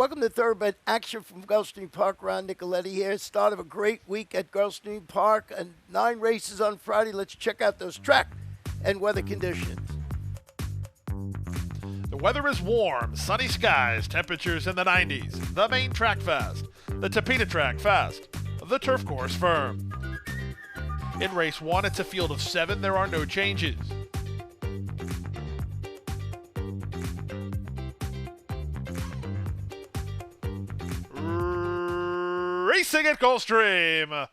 Welcome to Thoroughbred Action from Gulfstream Park. Ron Nicoletti here. Start of a great week at Gulfstream Park and 9 races on Friday. Let's check out those track and weather conditions. The weather is warm, sunny skies, temperatures in the 90s. The main track fast, the Tapeta track fast, the turf course firm. In race 1, it's a field of 7. There are no changes. Racing at Gulfstream.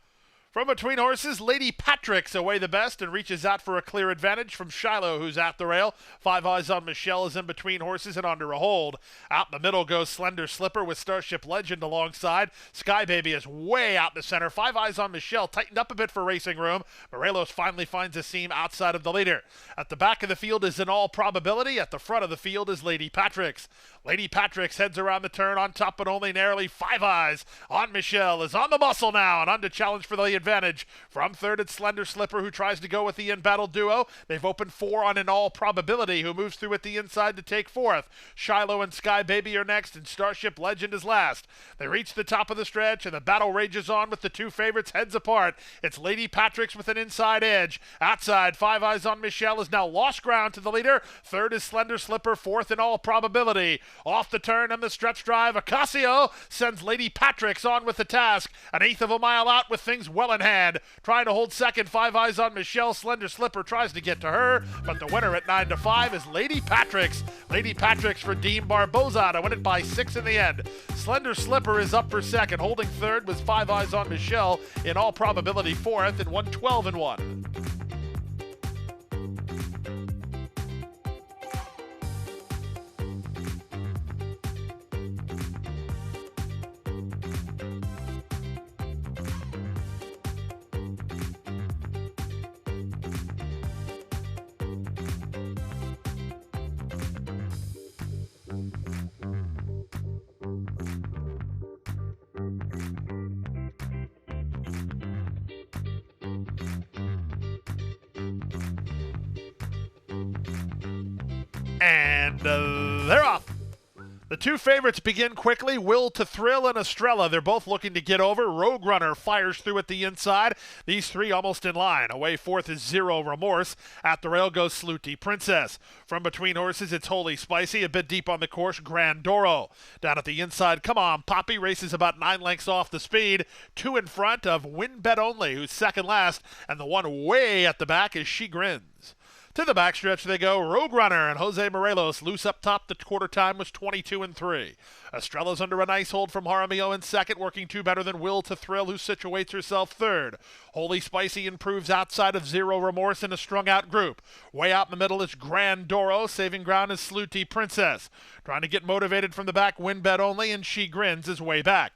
From between horses, Lady Patrick's away the best and reaches out for a clear advantage from Shiloh, who's at the rail. 5 Eyes on Michelle is in between horses and under a hold. Out in the middle goes Slender Slipper with Starship Legend alongside. Sky Baby is way out in the center. 5 Eyes on Michelle tightened up a bit for racing room. Morelos finally finds a seam outside of the leader. At the back of the field is In All Probability. At the front of the field is Lady Patrick's. Lady Patrick's heads around the turn on top but only narrowly. 5 Eyes on Michelle is on the muscle now and under challenge for the advantage. From third, it's Slender Slipper, who tries to go with the in-battle duo. They've opened 4 on In All Probability, who moves through at the inside to take fourth. Shiloh and Sky Baby are next, and Starship Legend is last. They reach the top of the stretch, and the battle rages on with the 2 favorites heads apart. It's Lady Patrick's with an inside edge. Outside, 5 Eyes on Michelle has now lost ground to the leader. Third is Slender Slipper, fourth In All Probability. Off the turn and the stretch drive, Ocasio sends Lady Patrick's on with the task. An eighth of a mile out with things well in hand. Trying to hold second, 5 Eyes on Michelle. Slender Slipper tries to get to her, but the winner at 9-5 is Lady Patrick's. Lady Patrick's for Dean Barboza to win it by 6 in the end. Slender Slipper is up for second. Holding third was 5 Eyes on Michelle. In All Probability fourth and 112-1. And they're off. The 2 favorites begin quickly. Will to Thrill and Estrella. They're both looking to get over. Rogue Runner fires through at the inside. These 3 almost in line. Away fourth is Zero Remorse. At the rail goes Sluty Princess. From between horses, it's Holy Spicy. A bit deep on the course, Grandoro. Down at the inside, Come On Poppy races about 9 lengths off the speed. 2 in front of Win Bet Only, who's second last. And the one way at the back is She Grins. To the backstretch they go. Rogue Runner and Jose Morelos loose up top. The quarter time was 22-3. Estrella's under a nice hold from Jaramillo in second, working 2 better than Will to Thrill, who situates herself third. Holy Spicy improves outside of Zero Remorse in a strung-out group. Way out in the middle is Grandoro. Saving ground is Sluty Princess. Trying to get motivated from the back, Win Bet Only, and She Grins is way back.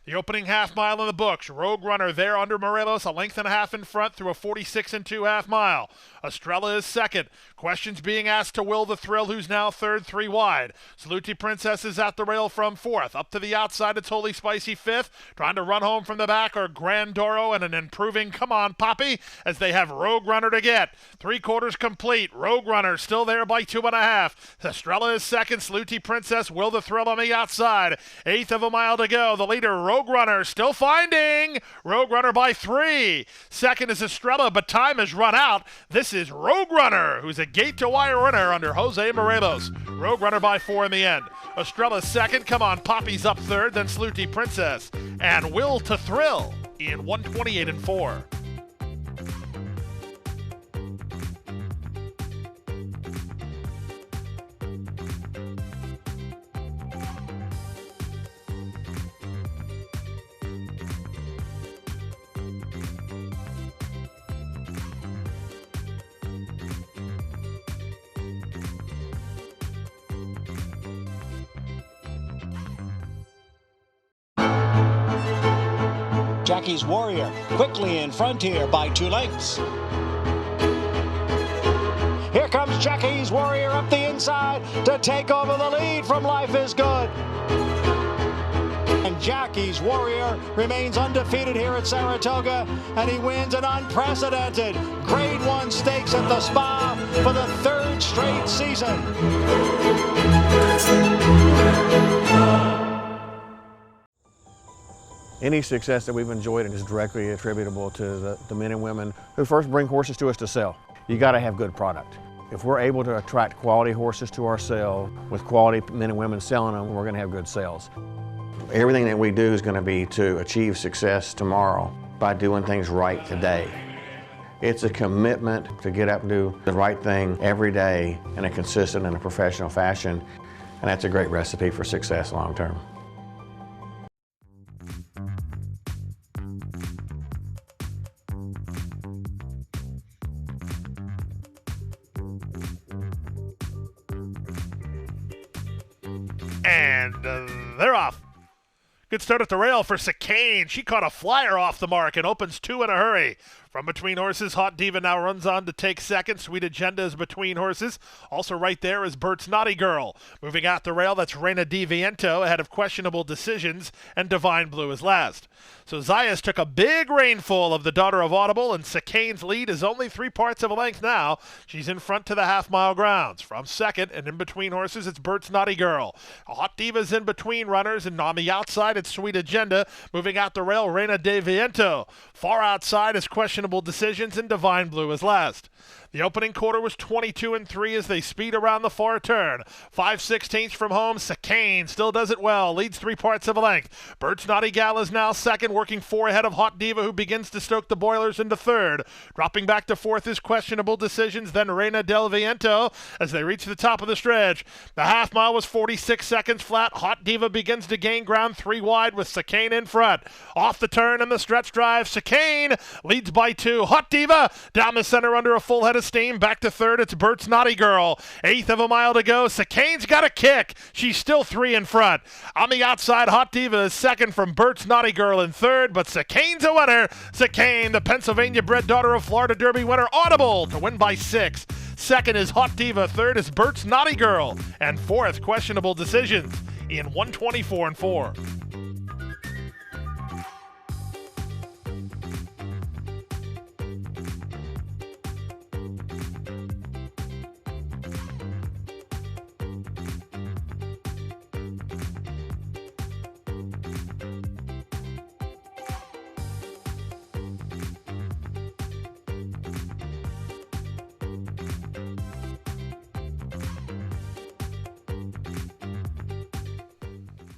The opening half mile in the books. Rogue Runner there under Morelos, a length and a half in front through a 46 2 half mile. Estrella is second. Questions being asked to Will the Thrill, who's now third, 3 wide. Sluty Princess is at the rail from fourth. Up to the outside, it's Holy Spicy fifth. Trying to run home from the back are Grandoro and an improving Come On Poppy as they have Rogue Runner to get. 3/4 complete. Rogue Runner still there by 2.5. Estrella is second. Sluty Princess, Will the Thrill on the outside. Eighth of a mile to go. The leader, Rogue Runner, still finding. Rogue Runner by 3. Second is Estrella, but time has run out. This is Rogue Runner, who's a gate-to-wire winner under Jose Morelos. Rogue Runner by 4 in the end. Estrella's second. Come On Poppy's up third, then Sluty Princess. And Will to Thrill in 128-4. Jackie's Warrior quickly in front here by 2 lengths. Here comes Jackie's Warrior up the inside to take over the lead from Life is Good. And Jackie's Warrior remains undefeated here at Saratoga, and he wins an unprecedented Grade 1 stakes at the Spa for the 3rd straight season. Any success that we've enjoyed is directly attributable to the men and women who first bring horses to us to sell. You got to have good product. If we're able to attract quality horses to our sale with quality men and women selling them, we're going to have good sales. Everything that we do is going to be to achieve success tomorrow by doing things right today. It's a commitment to get up and do the right thing every day in a consistent and a professional fashion, and that's a great recipe for success long term. And they're off. Good start at the rail for Sakane. She caught a flyer off the mark and opens 2 in a hurry. From between horses, Hot Diva now runs on to take second. Sweet Agenda is between horses. Also right there is Bert's Naughty Girl. Moving out the rail, that's Reina Di Viento ahead of Questionable Decisions, and Divine Blue is last. So Zayas took a big rainfall of the Daughter of Audible, and Sakane's lead is only 3 parts of a length now. She's in front to the half-mile grounds. From second, and in between horses, it's Bert's Naughty Girl. Hot Diva's in between runners, and on the outside, it's Sweet Agenda. Moving out the rail, Reina Di Viento. Far outside is Questionable Decisions, and Divine Blue is last. The opening quarter was 22-3 as they speed around the far turn. 5/16 from home, Sakane still does it well, leads 3 parts of a length. Bert's Naughty Gal is now second, working 4 ahead of Hot Diva, who begins to stoke the boilers into third. Dropping back to fourth is Questionable Decisions, then Reina del Viento as they reach the top of the stretch. The half mile was 46 seconds flat. Hot Diva begins to gain ground 3 wide with Sakane in front. Off the turn and the stretch drive, Sakane leads by 2. Hot Diva down the center under a full head of steam. Back to third, it's Bert's Naughty Girl. 1/8 of a mile to go. Sakane's got a kick. She's still 3 in front. On the outside, Hot Diva is second from Bert's Naughty Girl in third, but Sakane's a winner. Sakane, the Pennsylvania-bred Daughter of Florida Derby winner, Audible to win by 6. Second is Hot Diva. Third is Bert's Naughty Girl. And fourth, Questionable Decisions in 124-4.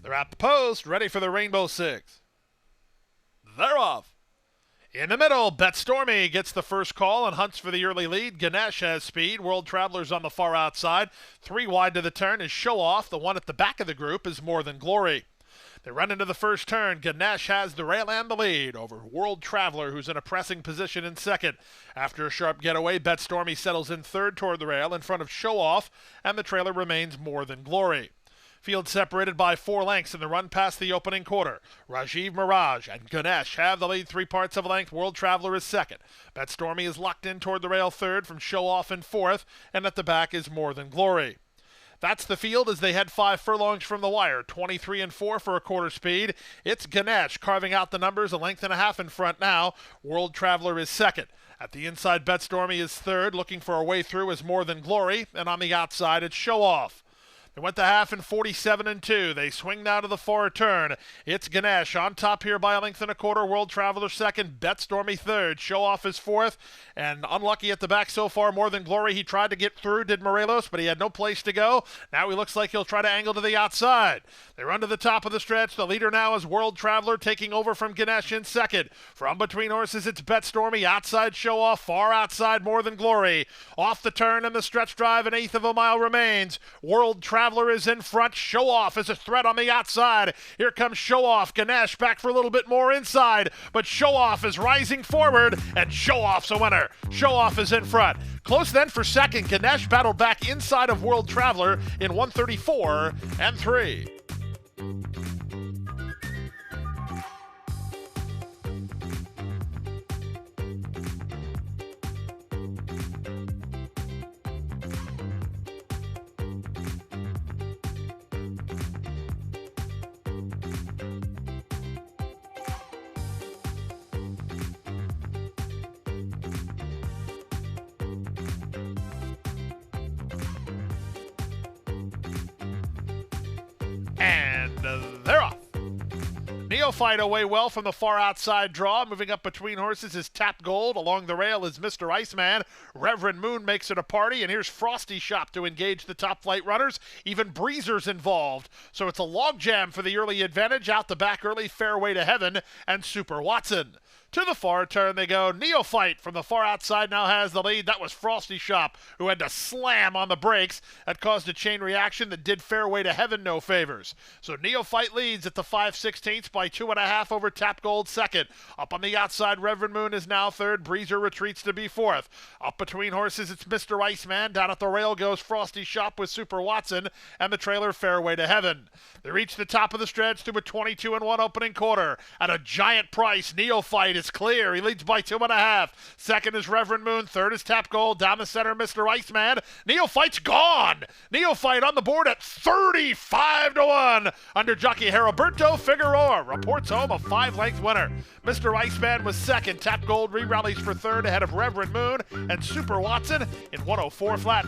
They're at the post, ready for the Rainbow Six. They're off. In the middle, Bet Stormy gets the first call and hunts for the early lead. Ganesh has speed. World Traveler's on the far outside. 3 wide to the turn is Show Off. The one at the back of the group is More Than Glory. They run into the first turn. Ganesh has the rail and the lead over World Traveler, who's in a pressing position in second. After a sharp getaway, Bet Stormy settles in third toward the rail in front of Show Off, and the trailer remains More Than Glory. Field separated by 4 lengths in the run past the opening quarter. Rajiv Mirage and Ganesh have the lead 3 parts of a length. World Traveler is second. Bet Stormy is locked in toward the rail third from Show Off in fourth, and at the back is More Than Glory. That's the field as they head 5 furlongs from the wire. 23-4 for a quarter speed. It's Ganesh carving out the numbers, a length and a half in front now. World Traveler is second. At the inside, Bet Stormy is third. Looking for a way through is More Than Glory. And on the outside, it's Show Off. They went the half in 47-2. They swing now to the far turn. It's Ganesh on top here by a length and a quarter. World Traveler second. Bet Stormy third. Show Off is fourth. And unlucky at the back so far. More Than Glory. He tried to get through, did Morelos, but he had no place to go. Now he looks like he'll try to angle to the outside. They run to the top of the stretch. The leader now is World Traveler taking over from Ganesh in second. From between horses, it's Bet Stormy. Outside Show Off. Far outside More Than Glory. Off the turn and the stretch drive. 1/8 of a mile remains. World Traveler is in front. Show Off is a threat on the outside. Here comes Show Off. Ganesh back for a little bit more inside, but Show Off is rising forward, and Show Off's a winner. Show Off is in front. Close then for second. Ganesh battled back inside of World Traveler in 134-3. And they're Neophyte away well from the far outside draw. Moving up between horses is Tap Gold. Along the rail is Mr. Iceman. Reverend Moon makes it a party, and here's Frosty Shop to engage the top flight runners. Even Breezer's involved. So it's a logjam for the early advantage. Out the back early, Fairway to Heaven and Super Watson. To the far turn they go. Neophyte from the far outside now has the lead. That was Frosty Shop, who had to slam on the brakes. That caused a chain reaction that did Fairway to Heaven no favors. So Neophyte leads at the 5/16 by 2.5 over Tap Gold second. Up on the outside, Reverend Moon is now third. Breezer retreats to be fourth. Up between horses, it's Mr. Iceman. Down at the rail goes Frosty Shop with Super Watson and the trailer Fairway to Heaven. They reach the top of the stretch through a 22-1 opening quarter. At a giant price, Neophyte is clear. He leads by 2.5. Second is Reverend Moon. Third is Tap Gold. Down the center, Mr. Iceman. Neophyte's gone. Neophyte on the board at 35-1. Under jockey Heriberto Figueroa reports home a 5-length winner. Mr. Iceman was second. Tap Gold re-rallies for third ahead of Reverend Moon and Super Watson in 104 flat.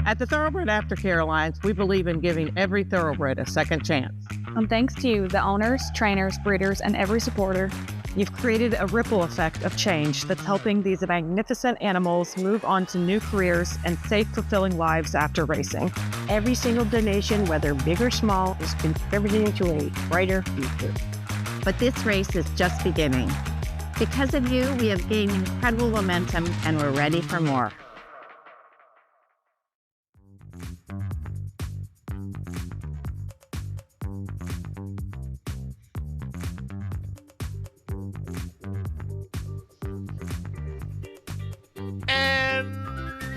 At the Thoroughbred Aftercare Alliance, we believe in giving every thoroughbred a second chance. And thanks to you, the owners, trainers, breeders, and every supporter, you've created a ripple effect of change that's helping these magnificent animals move on to new careers and safe, fulfilling lives after racing. Every single donation, whether big or small, is contributing to a brighter future. But this race is just beginning. Because of you, we have gained incredible momentum and we're ready for more.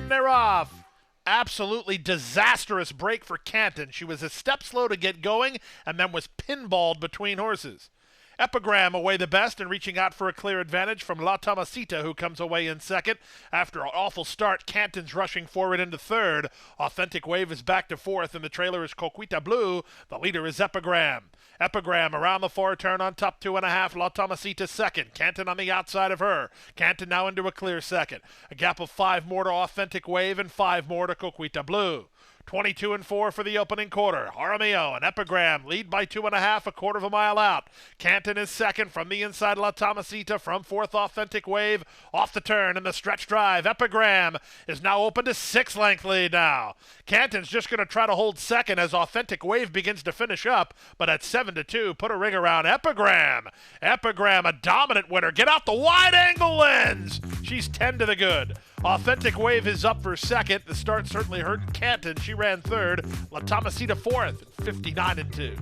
They're off. Absolutely disastrous break for Canton. She was a step slow to get going and then was pinballed between horses. Epigram away the best and reaching out for a clear advantage from La Tomasita, who comes away in second. After an awful start, Canton's rushing forward into third. Authentic Wave is back to fourth, and the trailer is Coquita Blue. The leader is Epigram. Epigram around the far turn on top 2.5. La Tomasita second. Canton on the outside of her. Canton now into a clear second. A gap of 5 more to Authentic Wave and 5 more to Coquita Blue. 22-4 for the opening quarter. Jaramillo and Epigram lead by 2.5, a quarter of a mile out. Canton is second from the inside. La Tomasita from fourth. Authentic Wave off the turn in the stretch drive. Epigram is now open to 6-length lead now. Canton's just going to try to hold second as Authentic Wave begins to finish up, but at 7-2, put a ring around Epigram. Epigram, a dominant winner. Get out the wide angle lens. She's 10 to the good. Authentic Wave is up for second. The start certainly hurt Canton. She ran third. La Tomasita fourth, 59-2.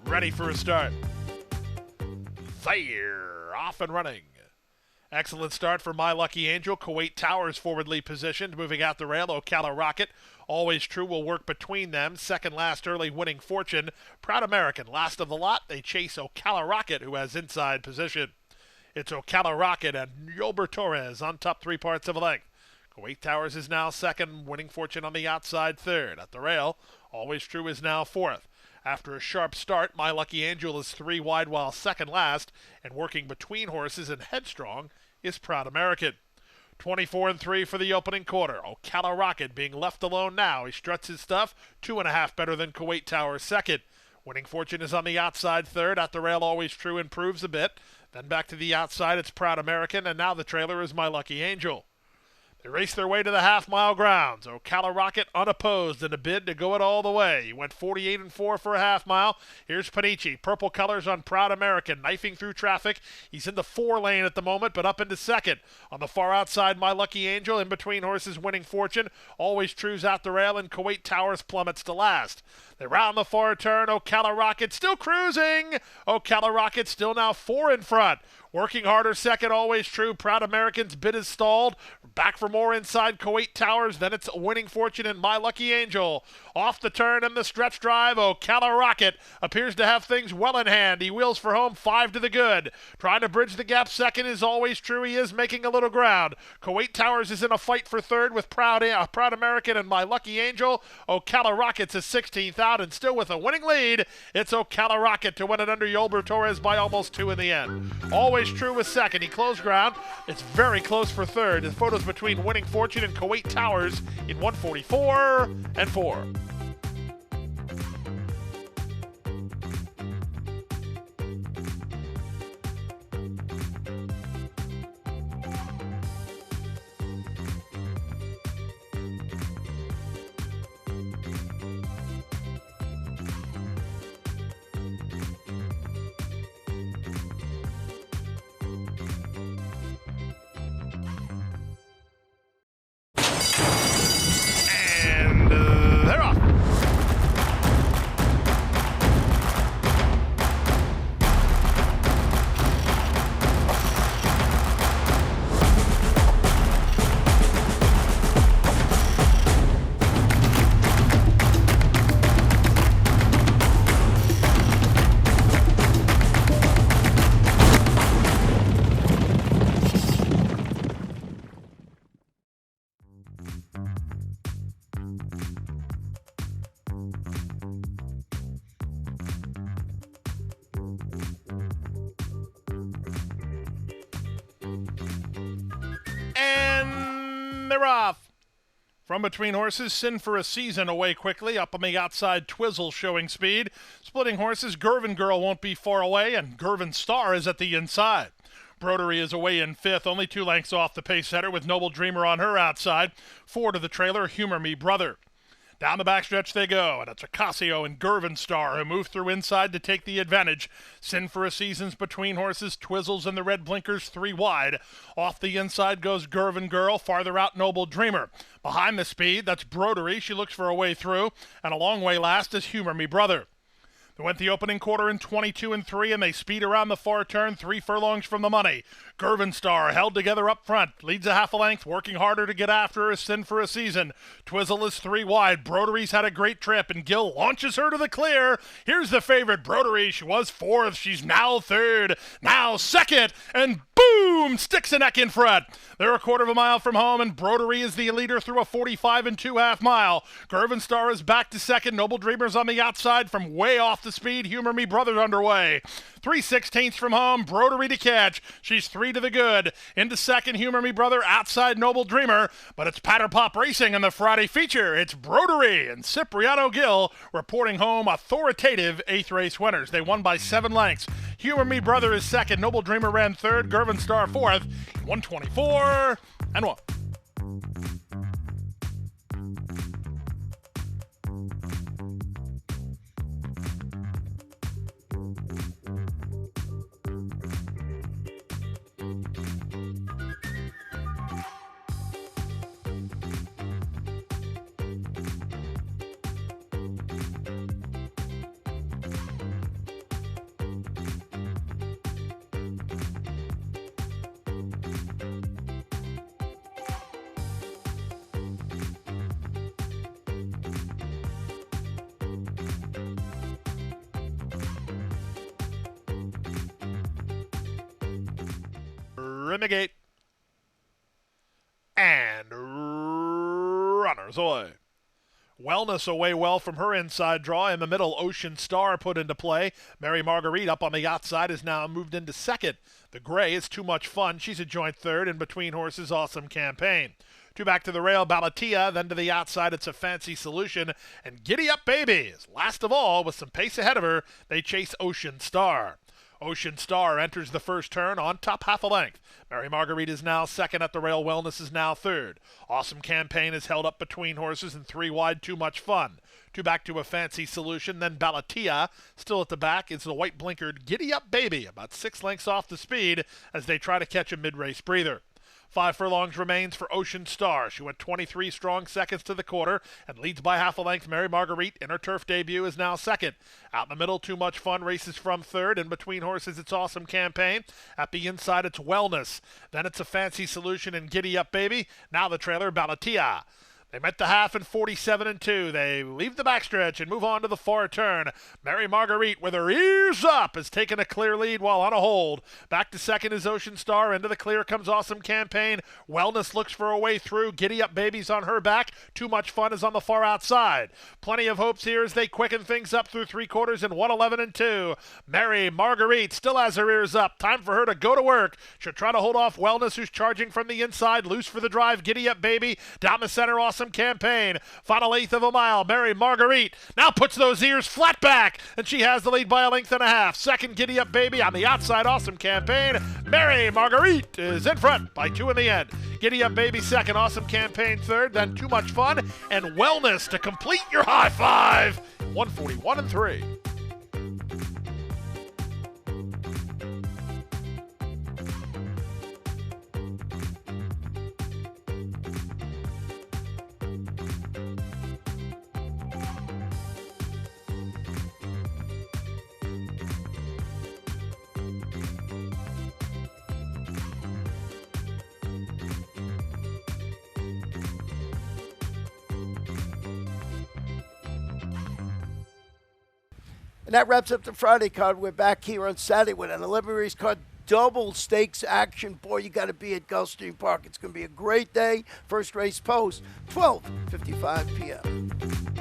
Ready for a start. Fire! Off and running. Excellent start for My Lucky Angel. Kuwait Towers forwardly positioned, moving out the rail. Ocala Rocket, Always True, will work between them. Second last early, Winning Fortune. Proud American, last of the lot. They chase Ocala Rocket, who has inside position. It's Ocala Rocket and Yolber Torres on top 3 parts of a length. Kuwait Towers is now second. Winning Fortune on the outside third. At the rail, Always True is now fourth. After a sharp start, My Lucky Angel is 3 wide while second last, and working between horses and headstrong is Proud American. 24-3 for the opening quarter. Ocala Rocket being left alone now. He struts his stuff, 2.5 better than Kuwait Tower second. Winning Fortune is on the outside third. At the rail, Always True improves a bit. Then back to the outside, it's Proud American, and now the trailer is My Lucky Angel. They race their way to the half-mile grounds. Ocala Rocket unopposed in a bid to go it all the way. He went 48-4 for a half-mile. Here's Panici. Purple colors on Proud American, knifing through traffic. He's in the 4 lane at the moment, but up into second. On the far outside, My Lucky Angel. In between horses, Winning Fortune. Always True's out the rail, and Kuwait Towers plummets to last. They round the far turn. Ocala Rocket still cruising. Ocala Rocket still now 4 in front. Working harder second, Always True. Proud American's bid is stalled. Back for more inside Kuwait Towers. Then it's Winning Fortune and My Lucky Angel. Off the turn and the stretch drive. Ocala Rocket appears to have things well in hand. He wheels for home, 5 to the good. Trying to bridge the gap second is Always True. He is making a little ground. Kuwait Towers is in a fight for third with Proud American and My Lucky Angel. Ocala Rocket's is 16th out and still with a winning lead. It's Ocala Rocket to win it under Yolber Torres by almost 2 in the end. Always True was second. He closed ground. It's very close for third. The photos between Winning Fortune and Kuwait Towers in 1:44.4. They're off. And they're off. From between horses, Sin for a Season away quickly. Up on the outside, Twizzle showing speed. Splitting horses, Gervin Girl won't be far away, and Gervin Star is at the inside. Broderie is away in 5th, only 2 lengths off the pace setter with Noble Dreamer on her outside. 4 to the trailer, Humor Me Brother. Down the backstretch they go, and it's Ocasio and Gervin Star who move through inside to take the advantage. Sin for a Season's between horses, Twizzles and the red blinkers 3 wide. Off the inside goes Gervin Girl, farther out Noble Dreamer. Behind the speed, that's Broderie, she looks for a way through, and a long way last is Humor Me Brother. They went the opening quarter in 22-3, and they speed around the far turn 3 furlongs from the money. Gervin Star held together up front, leads a half a length, working harder to get after her, Sin for a Season. Twizzle is 3 wide. Broderie's had a great trip, and Gill launches her to the clear. Here's the favorite, Broderie. She was 4th. She's now 3rd, now 2nd, and boom! Sticks a neck in front. They're a quarter of a mile from home, and Broderie is the leader through a 45 2/2 mile. Gervin Star is back to second. Noble Dreamer's on the outside from way off the speed. Humor Me Brother underway. 3/16 from home, Broderie to catch. She's 3 to the good. Into second, Humor Me Brother, outside Noble Dreamer. But it's Patter Pop Racing in the Friday feature. It's Broderie and Cipriano Gill reporting home authoritative 8th race winners. They won by 7 lengths. Humor Me Brother is second. Noble Dreamer ran 3rd. Gervin Star 4th. 1:24.1. Renegade and runners away. Wellness away well from her inside draw. In the middle, Ocean Star put into play. Mary Marguerite up on the outside is now moved into second. The gray is Too Much Fun. She's a joint third. In between horses, Awesome Campaign. 2 back to the rail, Balatia. Then to the outside, it's A Fancy Solution. And Giddy Up Baby is last of all with some pace ahead of her. They chase Ocean Star. Ocean Star enters the first turn on top half a length. Mary Marguerite is now second at the rail. Wellness is now third. Awesome Campaign is held up between horses and 3 wide. Too Much Fun. 2 back to a Fancy Solution. Then Balatia. Still at the back is the white blinkered Giddy Up Baby, about 6 lengths off the speed as they try to catch a mid-race breather. 5 furlongs remains for Ocean Star. She went 23 strong seconds to the quarter and leads by half a length. Mary Marguerite in her turf debut is now second. Out in the middle, Too Much Fun races from third. In between horses, it's Awesome Campaign. At the inside, it's Wellness. Then it's a Fancy Solution and Giddy Up Baby. Now the trailer, Balatia. They met the half in 47-2. They leave the backstretch and move on to the far turn. Mary Marguerite, with her ears up, has taken a clear lead while on a hold. Back to second is Ocean Star. Into the clear comes Awesome Campaign. Wellness looks for a way through. Giddy Up Baby's on her back. Too Much Fun is on the far outside. Plenty of hopes here as they quicken things up through 3/4 in 1:11-2. Mary Marguerite still has her ears up. Time for her to go to work. She'll try to hold off Wellness, who's charging from the inside. Loose for the drive. Giddy Up Baby. Down the center, Awesome Campaign. Final 1/8 of a mile. Mary Marguerite now puts those ears flat back, and she has the lead by 1.5 lengths. Second, Giddy Up Baby. On the outside, Awesome Campaign. Mary Marguerite is in front by 2 in the end. Giddy Up Baby second, Awesome Campaign third, then Too Much Fun and Wellness to complete your high five. 141-3. And that wraps up the Friday card. We're back here on Saturday with an 11 race card, double stakes action. Boy, you got to be at Gulfstream Park. It's going to be a great day. First race post, 12:55 p.m.